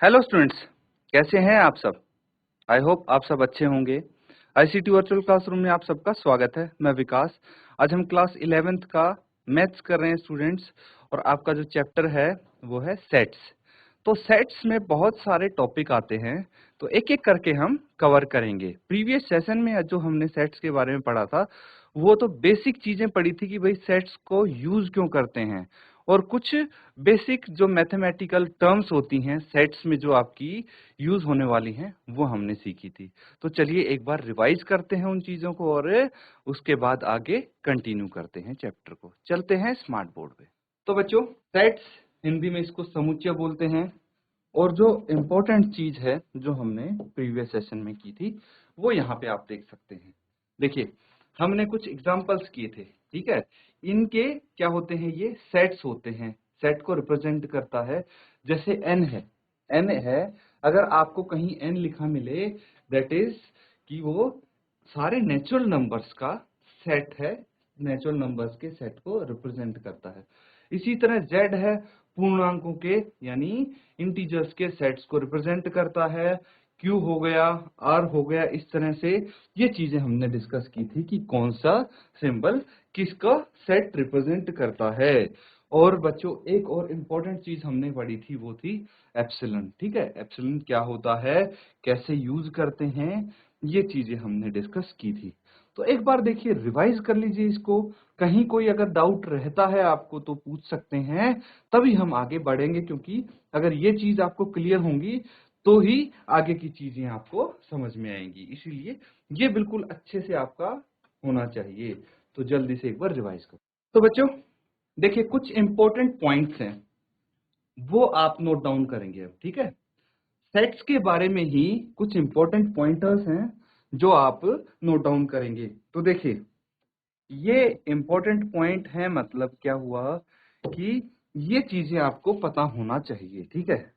Hello students, कैसे हैं आप सब। आई होप आप सब अच्छे होंगे। आईसीटी वर्चुअल क्लासरूम में आप सबका स्वागत है। मैं विकास। आज हम क्लास 11th का मैथ्स कर रहे हैं स्टूडेंट्स, और आपका जो चैप्टर है वो है सेट्स। तो सेट्स में बहुत सारे टॉपिक आते हैं, तो एक एक करके हम कवर करेंगे। प्रीवियस सेशन में जो हमने सेट्स के बारे में पढ़ा था वो तो बेसिक चीजें पढ़ी थी कि भाई सेट्स को यूज क्यों करते हैं, और कुछ बेसिक जो मैथमेटिकल टर्म्स होती हैं सेट्स में जो आपकी यूज होने वाली हैं वो हमने सीखी थी। तो चलिए एक बार रिवाइज करते हैं उन चीजों को, और उसके बाद आगे कंटिन्यू करते हैं चैप्टर को। चलते हैं स्मार्ट बोर्ड पे। तो बच्चों, सेट्स हिंदी में इसको समुच्चय बोलते हैं, और जो इम्पोर्टेंट चीज है जो हमने प्रीवियस सेशन में की थी वो यहाँ पे आप देख सकते हैं। देखिए, हमने कुछ एग्जांपल्स किए थे, ठीक है। इनके क्या होते हैं, ये सेट्स होते हैं। सेट को रिप्रेजेंट करता है, जैसे एन है। एन है, अगर आपको कहीं एन लिखा मिले, दैट इज कि वो सारे नेचुरल नंबर्स का सेट है, नेचुरल नंबर्स के सेट को रिप्रेजेंट करता है। इसी तरह जेड है, पूर्णांकों के यानी इंटीजर्स के सेट्स को रिप्रेजेंट करता है। क्यू हो गया, आर हो गया, इस तरह से ये चीजें हमने डिस्कस की थी कि कौन सा सिंबल किसका सेट रिप्रेजेंट करता है। और बच्चों, एक और इम्पोर्टेंट चीज हमने पढ़ी थी वो थी एप्सिलॉन, ठीक है। एप्सिलॉन क्या होता है, कैसे यूज करते हैं, ये चीजें हमने डिस्कस की थी। तो एक बार देखिए, रिवाइज कर लीजिए इसको। कहीं कोई अगर डाउट रहता है आपको तो पूछ सकते हैं, तभी हम आगे बढ़ेंगे, क्योंकि अगर ये चीज आपको क्लियर होंगी तो ही आगे की चीजें आपको समझ में आएंगी। इसीलिए ये बिल्कुल अच्छे से आपका होना चाहिए। तो जल्दी से एक बार रिवाइज करो। तो बच्चों देखिए, कुछ इंपॉर्टेंट पॉइंट्स हैं वो आप नोट डाउन करेंगे अब, ठीक है। सेट्स के बारे में ही कुछ इंपॉर्टेंट पॉइंटर्स हैं जो आप नोट डाउन करेंगे। तो देखिए, ये इंपॉर्टेंट पॉइंट है, मतलब क्या हुआ कि ये चीजें आपको पता होना चाहिए, ठीक है।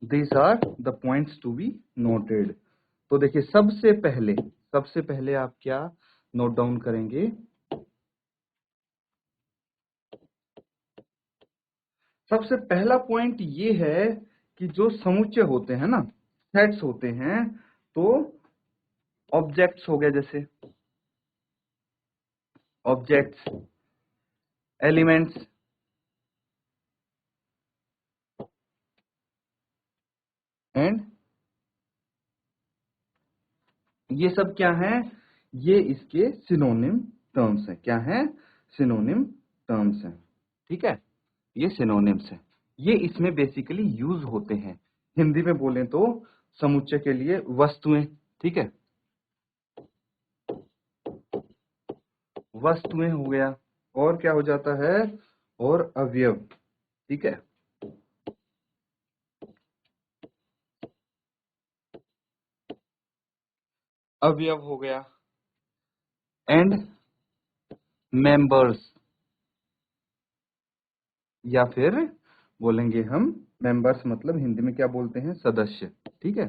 These are the points to be noted। तो देखिए, सबसे पहले आप क्या नोट डाउन करेंगे। सबसे पहला पॉइंट ये है कि जो समुच्चय होते हैं ना, सेट्स होते हैं, तो ऑब्जेक्ट्स हो गए, जैसे ऑब्जेक्ट्स, एलिमेंट्स, एंड ये सब क्या है, ये इसके सिनोनिम टर्म्स हैं। क्या है, सिनोनिम टर्म्स हैं, ठीक है। ये सिनोनिम्स हैं, ये इसमें बेसिकली यूज होते हैं। हिंदी में बोलें तो समुच्चय के लिए वस्तुएं, ठीक है। वस्तुएं हो गया, और क्या हो जाता है, और अवयव, ठीक है। अवयव हो गया, एंड मेंबर्स, या फिर बोलेंगे हम मेंबर्स, मतलब हिंदी में क्या बोलते हैं, सदस्य, ठीक है।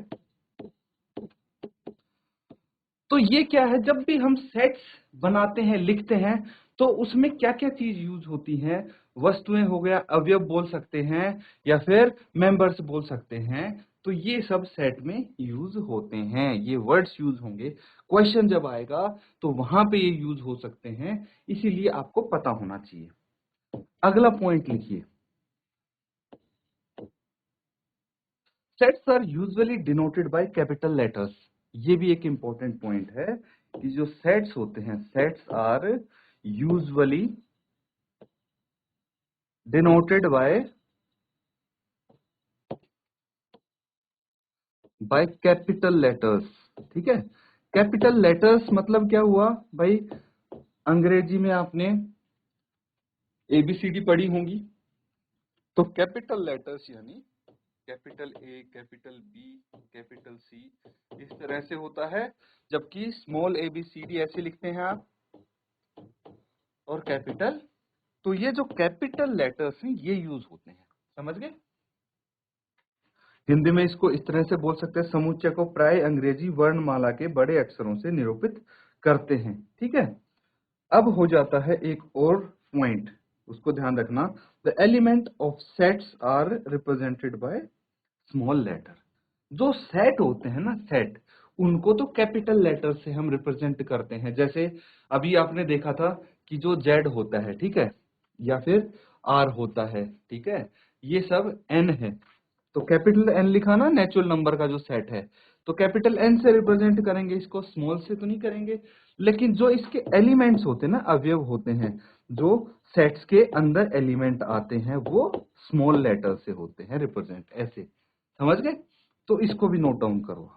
तो ये क्या है, जब भी हम सेट्स बनाते हैं, लिखते हैं, तो उसमें क्या क्या चीज यूज होती है। वस्तुएं हो गया, अवयव बोल सकते हैं, या फिर मेंबर्स बोल सकते हैं। तो ये सब सेट में यूज होते हैं, ये वर्ड्स यूज होंगे। क्वेश्चन जब आएगा तो वहां पे ये यूज हो सकते हैं, इसीलिए आपको पता होना चाहिए। अगला पॉइंट लिखिए, sets are usually denoted by capital letters. ये भी एक इंपॉर्टेंट पॉइंट है कि जो सेट्स होते हैं, sets are usually denoted by capital letters, ठीक है। कैपिटल लेटर्स मतलब क्या हुआ भाई, अंग्रेजी में आपने एबीसीडी पढ़ी होंगी, तो कैपिटल लेटर्स यानी capital A, capital B, capital C, इस तरह से होता है। जबकि स्मॉल एबीसीडी ऐसे लिखते हैं आप, और कैपिटल। तो ये जो कैपिटल लेटर्स हैं ये यूज होते हैं, समझ गए। हिंदी में इसको इस तरह से बोल सकते हैं, समुच्चय को प्राय अंग्रेजी वर्णमाला के बड़े अक्षरों से निरूपित करते हैं, ठीक है। अब हो जाता है एक और पॉइंट, उसको ध्यान रखना। The element of sets are represented by small letter. जो सेट होते हैं ना, सेट, उनको तो कैपिटल लेटर से हम रिप्रेजेंट करते हैं। जैसे अभी आपने देखा था कि जो जेड होता है, ठीक है, या फिर आर होता है, ठीक है, ये सब एन है। तो कैपिटल एन लिखा ना, नेचुरल नंबर का जो सेट है, तो कैपिटल एन से रिप्रेजेंट करेंगे इसको, स्मॉल से तो नहीं करेंगे। लेकिन जो इसके एलिमेंट्स होते हैं ना, अवयव होते हैं, जो सेट्स के अंदर एलिमेंट आते हैं, वो स्मॉल लेटर से होते हैं रिप्रेजेंट, ऐसे, समझ गए? तो इसको भी नोट डाउन करो।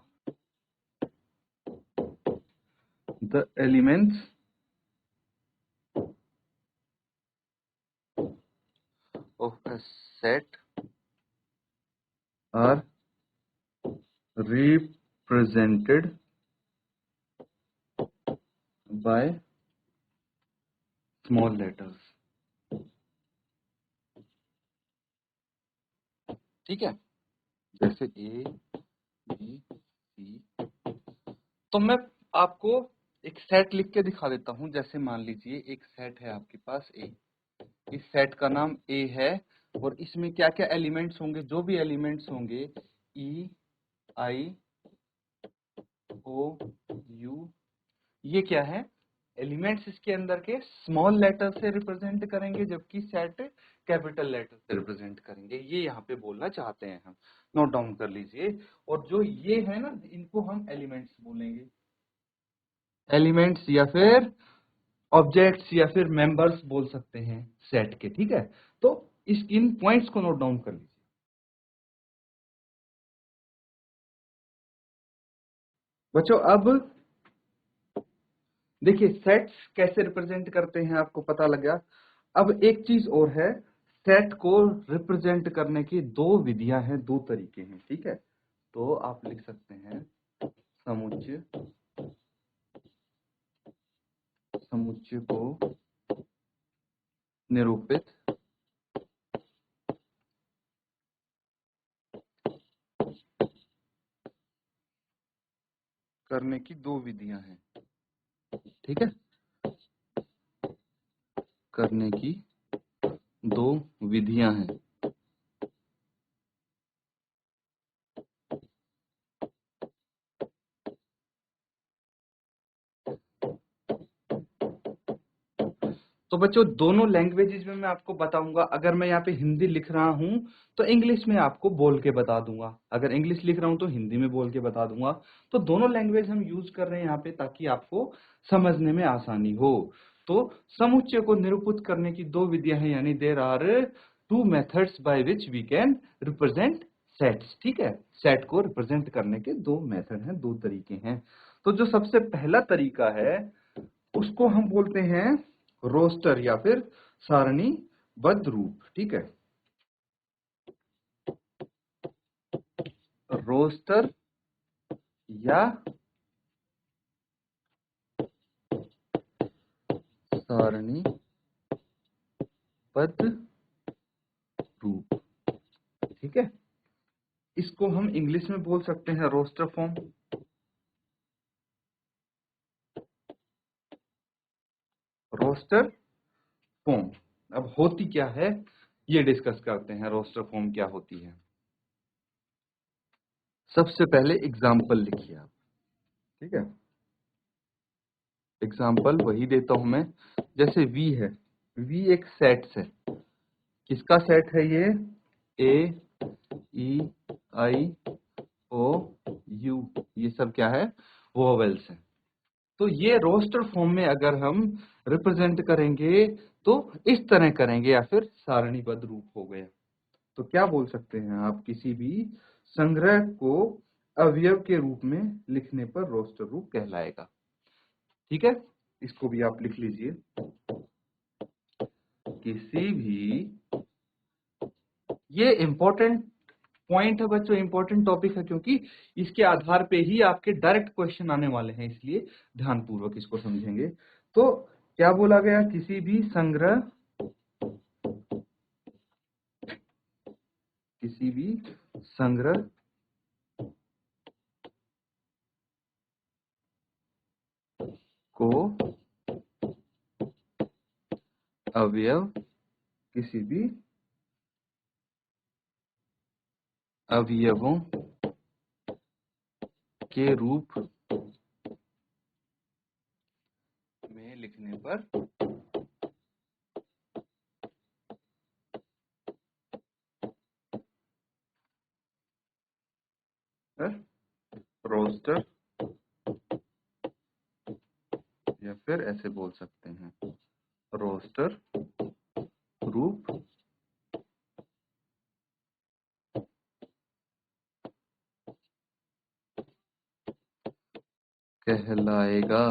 The elements of a set are represented by small letters। ठीक है, जैसे ए बी सी। तो मैं आपको एक सेट लिख के दिखा देता हूं। जैसे मान लीजिए एक सेट है आपके पास ए, इस सेट का नाम ए है, और इसमें क्या क्या एलिमेंट्स होंगे, जो भी एलिमेंट्स होंगे, ई आई ओ यू, ये क्या है, एलिमेंट्स इसके अंदर के स्मॉल लेटर से रिप्रेजेंट करेंगे, जबकि सेट कैपिटल लेटर से रिप्रेजेंट करेंगे। ये यहाँ पे बोलना चाहते हैं हम, नोट डाउन कर लीजिए। और जो ये है ना, इनको हम एलिमेंट्स बोलेंगे, एलिमेंट्स या फिर ऑब्जेक्ट्स या फिर मेंबर्स बोल सकते हैं सेट के, ठीक है। तो इस इन पॉइंट्स को नोट डाउन कर लीजिए बच्चों। अब देखिए सेट्स कैसे रिप्रेजेंट करते हैं, आपको पता लग गया। अब एक चीज और है, सेट को रिप्रेजेंट करने की दो विधियां हैं, दो तरीके हैं, ठीक है। तो आप लिख सकते हैं समुच्चय, समुच्चय को निरूपित करने की दो विधियां हैं, ठीक है, करने की दो विधियां हैं। तो बच्चों दोनों लैंग्वेजेस में मैं आपको बताऊंगा। अगर मैं यहाँ पे हिंदी लिख रहा हूं तो इंग्लिश में आपको बोल के बता दूंगा, अगर इंग्लिश लिख रहा हूं तो हिंदी में बोल के बता दूंगा। तो दोनों लैंग्वेज हम यूज कर रहे हैं यहाँ पे, ताकि आपको समझने में आसानी हो। तो समुच्चय को निरूपित करने की दो विधियां हैं, यानी there are two methods by which we can represent sets, ठीक है। सेट को रिप्रेजेंट करने के दो मेथड हैं, दो तरीके हैं। तो जो सबसे पहला तरीका है उसको हम बोलते हैं रोस्टर या फिर सारणीबद्ध रूप, ठीक है। रोस्टर या सारणीबद्ध रूप, ठीक है। इसको हम इंग्लिश में बोल सकते हैं रोस्टर फॉर्म, रोस्टर फॉर्म। अब होती क्या है ये डिस्कस करते हैं, रोस्टर फॉर्म क्या होती है। सबसे पहले एग्जाम्पल लिखिए आप, ठीक है। एग्जाम्पल वही देता हूं मैं, जैसे वी है, वी एक सेट है। किसका सेट है ये, ए ई आई ओ यू, ये सब क्या है, वोवेल्स है। तो ये रोस्टर फॉर्म में अगर हम रिप्रेजेंट करेंगे तो इस तरह करेंगे, या फिर सारणीबद्ध रूप हो गया। तो क्या बोल सकते हैं आप, किसी भी संग्रह को अवयव के रूप में लिखने पर रोस्टर रूप कहलाएगा, ठीक है। इसको भी आप लिख लीजिए, किसी भी, ये इंपॉर्टेंट पॉइंट है बच्चों, इंपॉर्टेंट टॉपिक है, क्योंकि इसके आधार पे ही आपके डायरेक्ट क्वेश्चन आने वाले हैं, इसलिए ध्यानपूर्वक इसको समझेंगे। तो क्या बोला गया, किसी भी संग्रह, किसी भी संग्रह को अवयव किसी भी अवयवों के रूप में लिखने पर रोस्टर, या फिर ऐसे बोल सकते हैं रोस्टर रूप कहलाएगा।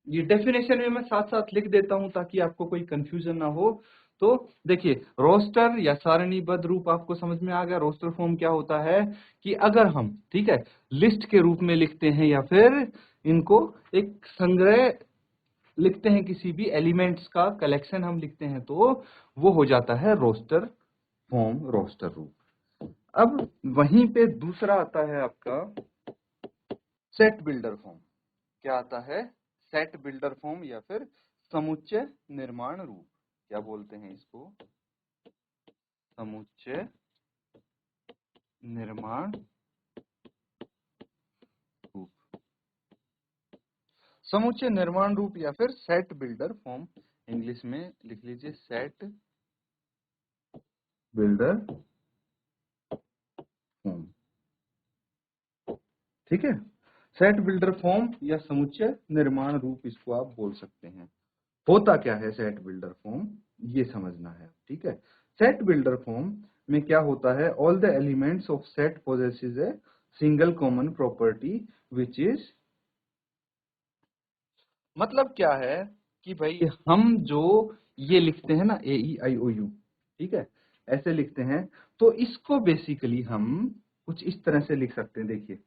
ये डेफिनेशन में मैं साथ साथ लिख देता हूं ताकि आपको कोई कंफ्यूजन ना हो। तो देखिए, रोस्टर या सारणीबद्ध रूप आपको समझ में आ गया। रोस्टर फॉर्म क्या होता है कि अगर हम, ठीक है, लिस्ट के रूप में लिखते हैं या फिर इनको एक संग्रह लिखते हैं, किसी भी एलिमेंट्स का कलेक्शन हम लिखते हैं, तो वो हो जाता है रोस्टर फॉर्म, रोस्टर रूप। अब वहीं पे दूसरा आता है आपका सेट बिल्डर फॉर्म। क्या आता है? सेट बिल्डर फॉर्म या फिर समुच्चय निर्माण रूप। क्या बोलते हैं इसको? समुच्चय निर्माण रूप। समुच्चय निर्माण रूप या फिर सेट बिल्डर फॉर्म, इंग्लिश में लिख लीजिए सेट बिल्डर फॉर्म। ठीक है, सेट बिल्डर फॉर्म या समुच्चय निर्माण रूप इसको आप बोल सकते हैं। होता क्या है सेट बिल्डर फॉर्म, ये समझना है। ठीक है, सेट बिल्डर फॉर्म में क्या होता है? All the elements of set possesses a single common property which is, मतलब क्या है कि भाई हम जो ये लिखते हैं ना, ए ई आई ओ यू, ठीक है, ऐसे लिखते हैं, तो इसको बेसिकली हम कुछ इस तरह से लिख सकते हैं। देखिए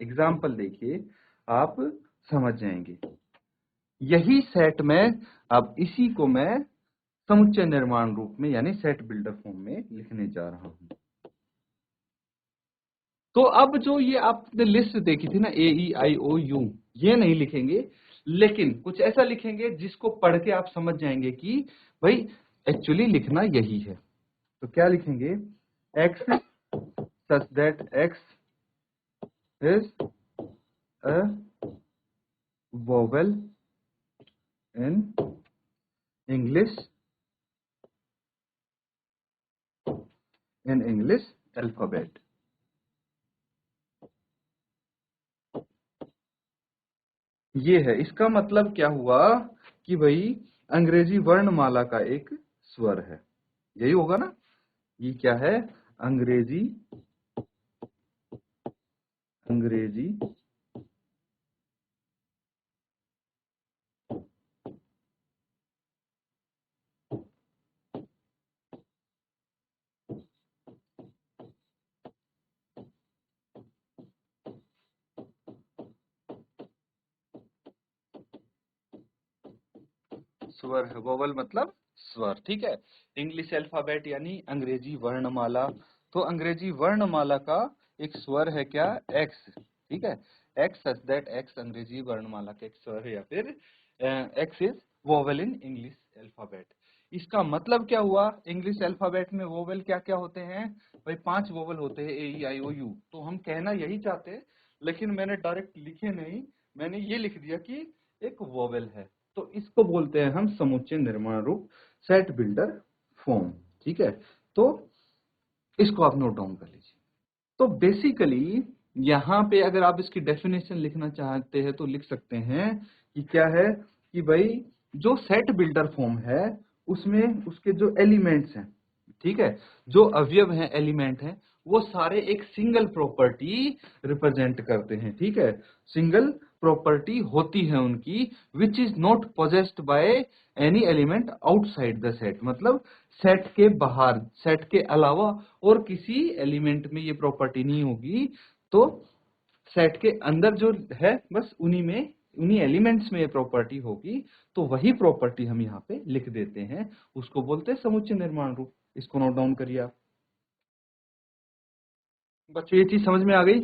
एग्जाम्पल देखिए, आप समझ जाएंगे। यही सेट में, अब इसी को मैं समुच्चय निर्माण रूप में यानी सेट बिल्डर फॉर्म में लिखने जा रहा हूं। तो अब जो ये आपने लिस्ट देखी थी ना, ए ई आई ओ यू, ये नहीं लिखेंगे, लेकिन कुछ ऐसा लिखेंगे जिसको पढ़ के आप समझ जाएंगे कि भाई एक्चुअली लिखना यही है। तो क्या लिखेंगे? X such that x is a vowel in English, in English alphabet. ये है, इसका मतलब क्या हुआ कि भाई अंग्रेजी वर्णमाला का एक स्वर है, यही होगा ना। ये क्या है? अंग्रेजी, अंग्रेजी स्वर है। वोवल मतलब स्वर, ठीक है। इंग्लिश अल्फाबेट यानी अंग्रेजी वर्णमाला। तो अंग्रेजी वर्णमाला का एक स्वर है क्या? एक्स, ठीक है। एक्स सच दैट एक्स अंग्रेजी वर्णमाला का एक स्वर है, या फिर x is vowel in English alphabet. इसका मतलब क्या हुआ? इंग्लिश अल्फाबेट में वोवेल क्या क्या होते हैं भाई? 5 वोवेल होते हैं, ए ई आई ओ यू। तो हम कहना यही चाहते हैं, लेकिन मैंने डायरेक्ट लिखे नहीं, मैंने ये लिख दिया कि एक वोवेल है। तो इसको बोलते हैं हम समुच्चय निर्माण रूप, सेट बिल्डर फॉर्म। ठीक है, तो इसको आप नोट डाउन कर लीजिए। तो बेसिकली यहाँ पे अगर आप इसकी डेफिनेशन लिखना चाहते हैं तो लिख सकते हैं कि क्या है कि भाई जो सेट बिल्डर फॉर्म है उसमें उसके जो एलिमेंट्स हैं, ठीक है, जो अवयव हैं, एलिमेंट हैं, वो सारे एक सिंगल प्रॉपर्टी रिप्रेजेंट करते हैं। ठीक है, सिंगल प्रॉपर्टी होती है उनकी, which is not possessed by any element outside the set. मतलब सेट के बाहर, सेट के अलावा और किसी एलिमेंट में ये प्रॉपर्टी नहीं होगी। तो सेट के अंदर जो है बस उन्हीं में, उन्हीं एलिमेंट्स में ये प्रॉपर्टी होगी। तो वही प्रॉपर्टी हम यहाँ पे लिख देते हैं, उसको बोलते हैं समुच्चय निर्माण रूप। इसको नोट डाउन करिए आप। बच्चों ये चीज समझ में आ गई?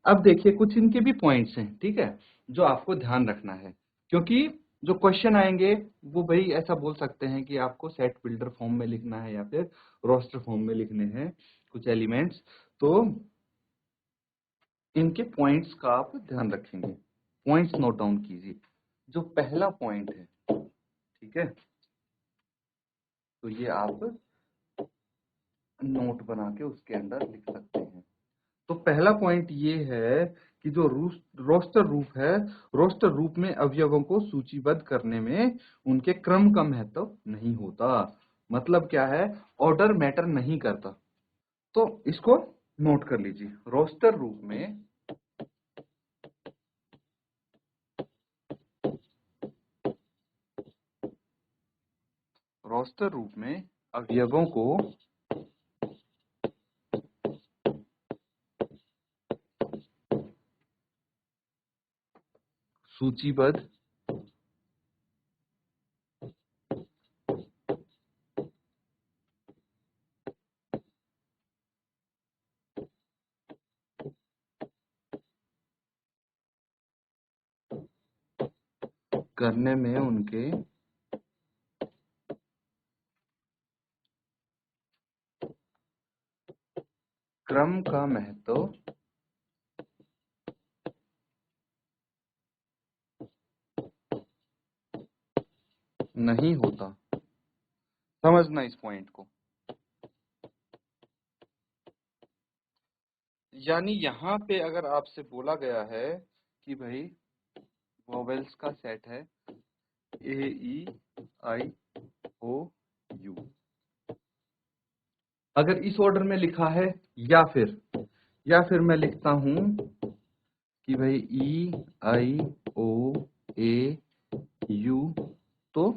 अब देखिए कुछ इनके भी पॉइंट्स हैं, ठीक है, जो आपको ध्यान रखना है। क्योंकि जो क्वेश्चन आएंगे वो भाई ऐसा बोल सकते हैं कि आपको सेट बिल्डर फॉर्म में लिखना है या फिर रोस्टर फॉर्म में लिखने हैं कुछ एलिमेंट्स। तो इनके पॉइंट्स का आप ध्यान रखेंगे, पॉइंट्स नोट डाउन कीजिए। जो पहला पॉइंट है, ठीक है, तो ये आप नोट बना के उसके अंदर लिख सकते हैं। तो पहला पॉइंट ये है कि जो रोस्टर रूप है, रोस्टर रूप में अवयवों को सूचीबद्ध करने में उनके क्रम का महत्व नहीं होता। मतलब क्या है, ऑर्डर मैटर नहीं करता। तो इसको नोट कर लीजिए। रोस्टर रूप में अवयवों को सूचीबद्ध करने में उनके क्रम का महत्व नहीं होता। समझना इस पॉइंट को। यानी यहाँ पे अगर आपसे बोला गया है कि भाई वोवेल्स का सेट है ए ई आई ओ यू, अगर इस ऑर्डर में लिखा है या फिर मैं लिखता हूं कि भाई ई आई ओ ए यू, तो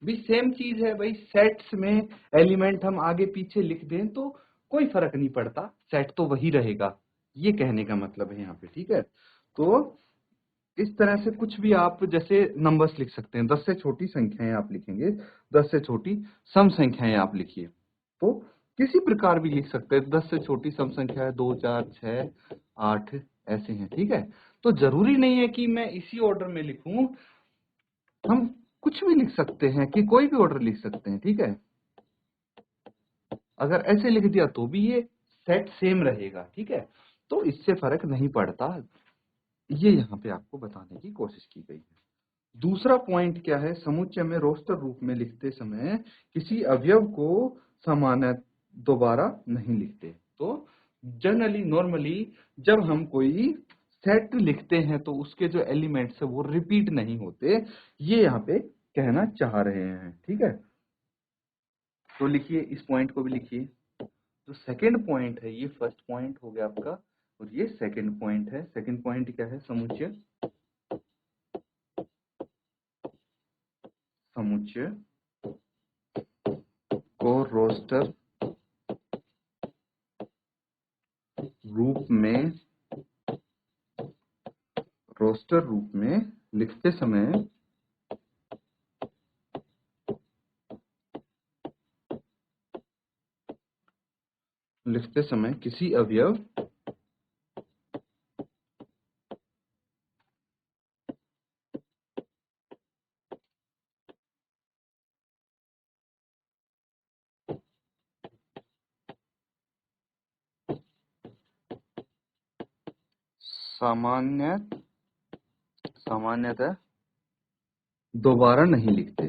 भी सेम चीज है भाई। सेट्स में एलिमेंट हम आगे पीछे लिख दें तो कोई फर्क नहीं पड़ता, सेट तो वही रहेगा। ये कहने का मतलब है यहाँ पे, ठीक है। तो इस तरह से कुछ भी आप जैसे नंबर्स लिख सकते हैं, 10 से छोटी संख्याएं आप लिखेंगे, 10 से छोटी सम संख्याएं आप लिखिए। तो किसी प्रकार भी लिख सकते हैं, 10 से छोटी सम संख्या है 2 4 6 8 ऐसे हैं, ठीक है। तो जरूरी नहीं है कि मैं इसी ऑर्डर में लिखूं, हम कुछ भी लिख सकते हैं, कि कोई भी ऑर्डर लिख सकते हैं, ठीक है। अगर ऐसे लिख दिया तो भी ये सेट सेम रहेगा, ठीक है। तो इससे फर्क नहीं पड़ता, ये यहाँ पे आपको बताने की कोशिश की गई है। दूसरा पॉइंट क्या है, समुच्चय में रोस्टर रूप में लिखते समय किसी अवयव को सामान्य दोबारा नहीं लिखते। तो जनरली नॉर्मली जब हम कोई सेट लिखते हैं तो उसके जो एलिमेंट्स है वो रिपीट नहीं होते, ये यहाँ पे कहना चाह रहे हैं, ठीक है। तो लिखिए, इस पॉइंट को भी लिखिए। जो सेकंड पॉइंट है, ये फर्स्ट पॉइंट हो गया आपका और ये सेकंड पॉइंट है। सेकंड पॉइंट क्या है, समुच्चय समुच्चय को रूप में रोस्टर रूप में लिखते समय किसी अवयव सामान्य सामान्यतः दोबारा नहीं लिखते।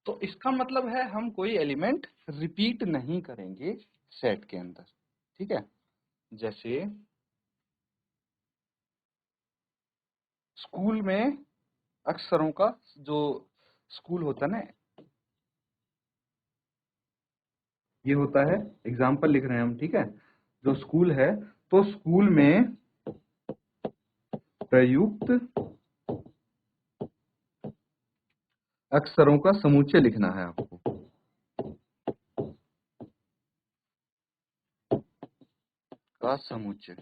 तो इसका मतलब है हम कोई एलिमेंट रिपीट नहीं करेंगे सेट के अंदर, ठीक है। जैसे स्कूल में अक्षरों का जो स्कूल होता है ना, ये होता है, एग्जाम्पल लिख रहे हैं हम, ठीक है। जो स्कूल है, तो स्कूल में प्रयुक्त अक्षरों का समुच्चय लिखना है आपको। का समुच्चय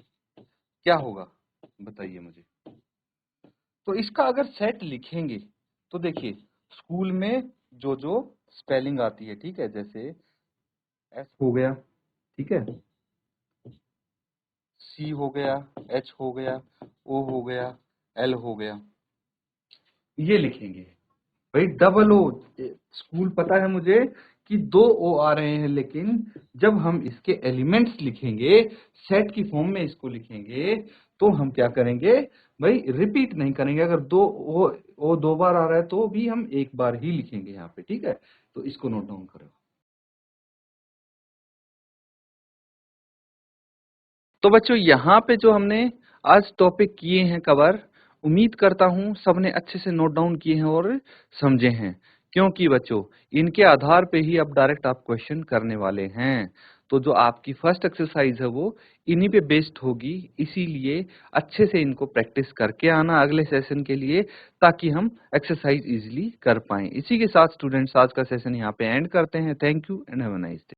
क्या होगा बताइए मुझे। तो इसका अगर सेट लिखेंगे तो देखिए स्कूल में जो जो स्पेलिंग आती है, ठीक है, जैसे एस हो गया, ठीक है, सी हो गया, एच हो गया, ओ हो गया, एल हो गया, ये लिखेंगे। भाई डबल ओ, स्कूल पता है मुझे कि दो ओ आ रहे हैं, लेकिन जब हम इसके एलिमेंट्स लिखेंगे, सेट की फॉर्म में इसको लिखेंगे, तो हम क्या करेंगे भाई, रिपीट नहीं करेंगे। अगर ओ दो बार आ रहा है तो भी हम एक बार ही लिखेंगे यहाँ पे, ठीक है। तो इसको नोट डाउन करो। तो बच्चों यहाँ पे जो हमने आज टॉपिक किए हैं कवर, उम्मीद करता हूँ सबने अच्छे से नोट डाउन किए हैं और समझे हैं, क्योंकि बच्चों इनके आधार पे ही अब डायरेक्ट आप क्वेश्चन करने वाले हैं। तो जो आपकी फर्स्ट एक्सरसाइज है वो इन्हीं पे बेस्ड होगी, इसीलिए अच्छे से इनको प्रैक्टिस करके आना अगले सेशन के लिए, ताकि हम एक्सरसाइज इजीली कर पाएं। इसी के साथ स्टूडेंट्स आज का सेशन यहाँ पे एंड करते हैं। Thank you and have a nice day.